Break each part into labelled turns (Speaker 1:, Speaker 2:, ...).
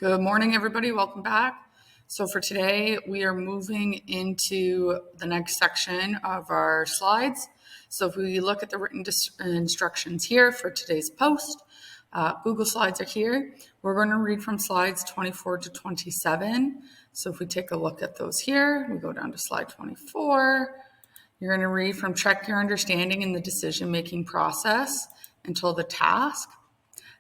Speaker 1: Good morning, everybody. Welcome back. So for today, we are moving into the next section of our slides. So if we look at the written instructions here for today's post, Google Slides are here. We're going to read from slides 24 to 27. So if we take a look at those here, we go down to slide 24. You're going to read from check your understanding in the decision-making process until the task.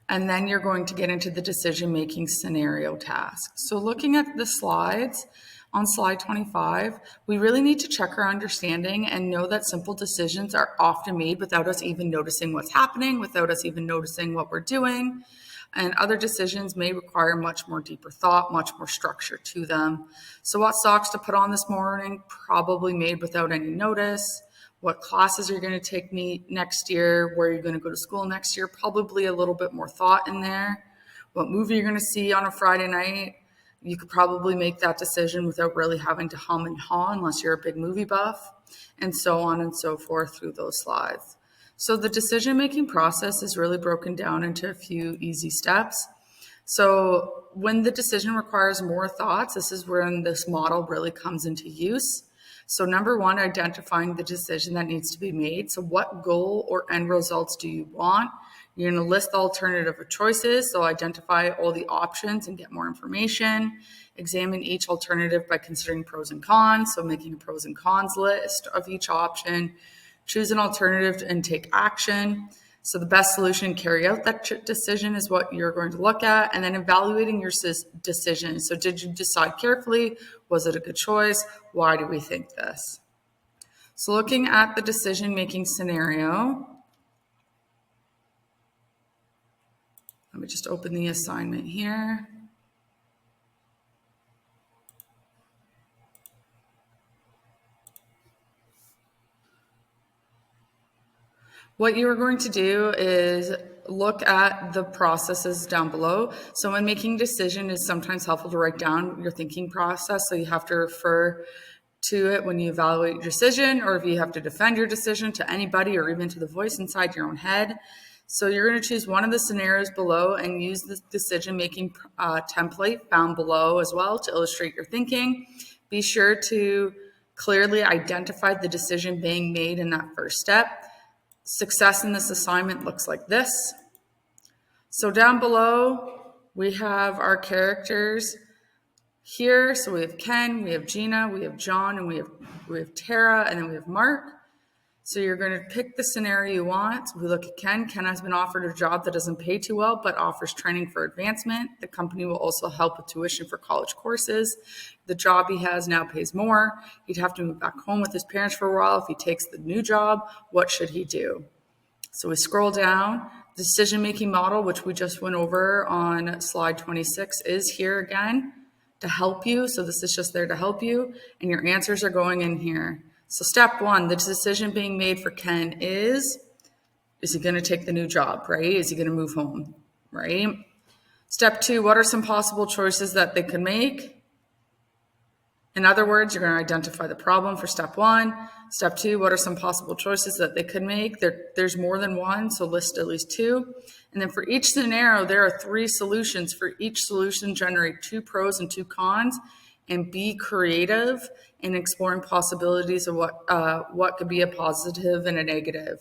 Speaker 1: And then you're going to get into the decision-making scenario task. So looking at the slides on slide 25, we really need to check our understanding and know that simple decisions are often made without us even noticing what's happening, without us even noticing what we're doing. And other decisions may require much more deeper thought, much more structure to them. So what socks to put on this morning? Probably made without any notice. What classes are you going to take next year, where you're going to go to school next year, probably a little bit more thought in there. What movie you're going to see on a Friday night, you could probably make that decision without really having to hum and haw unless you're a big movie buff, and so on and so forth through those slides. So the decision-making process is really broken down into a few easy steps. So when the decision requires more thoughts, this is when this model really comes into use. So number one, identifying the decision that needs to be made. So what goal or end results do you want? You're going to list the alternative choices. So identify all the options and get more information. Examine each alternative by considering pros and cons. So making a pros and cons list of each option. Choose an alternative and take action. So the best solution, carry out that decision is what you're going to look at, and then evaluating your decision. So did you decide carefully? Was it a good choice? Why do we think this? So looking at the decision-making scenario, let me just open the assignment here. What you are going to do is look at the processes down below. So when making a decision, it's sometimes helpful to write down your thinking process. So you have to refer to it when you evaluate your decision, or if you have to defend your decision to anybody or even to the voice inside your own head. So you're going to choose one of the scenarios below and use the decision-making template found below as well to illustrate your thinking. Be sure to clearly identify the decision being made in that first step. Success in this assignment looks like this. So down below, we have our characters here. So we have Ken, we have Gina, we have John, and we have Tara, and then we have Mark. So you're going to pick the scenario you want. So we look at Ken. Ken has been offered a job that doesn't pay too well, but offers training for advancement. The company will also help with tuition for college courses. The job he has now pays more. He'd have to move back home with his parents for a while. If he takes the new job, what should he do? So we scroll down. The decision-making model, which we just went over on slide 26, is here again to help you. So this is just there to help you, and your answers are going in here. So step one, the decision being made for Ken is he going to take the new job, right? Is he going to move home, right? Step two, what are some possible choices that they could make? In other words, you're going to identify the problem for step one. Step two, what are some possible choices that they could make? There's more than one, so list at least two. And then for each scenario, there are three solutions. For each solution, generate 2 pros and 2 cons, and be creative in exploring possibilities of what could be a positive and a negative.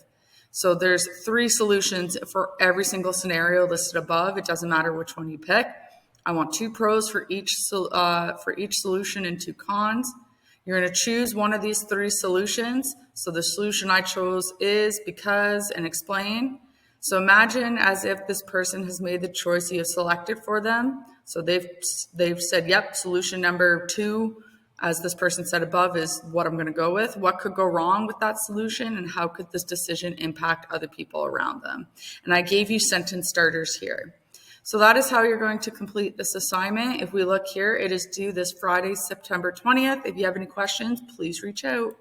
Speaker 1: So there's 3 solutions for every single scenario listed above. It doesn't matter which one you pick. I want 2 pros for each solution and 2 cons. You're going to choose one of these 3 solutions. So the solution I chose is because and explain. So imagine as if this person has made the choice you have selected for them. So they've said, yep, solution number 2, as this person said above, is what I'm going to go with. What could go wrong with that solution, and how could this decision impact other people around them? And I gave you sentence starters here. So that is how you're going to complete this assignment. If we look here, it is due this Friday, September 20th. If you have any questions, please reach out.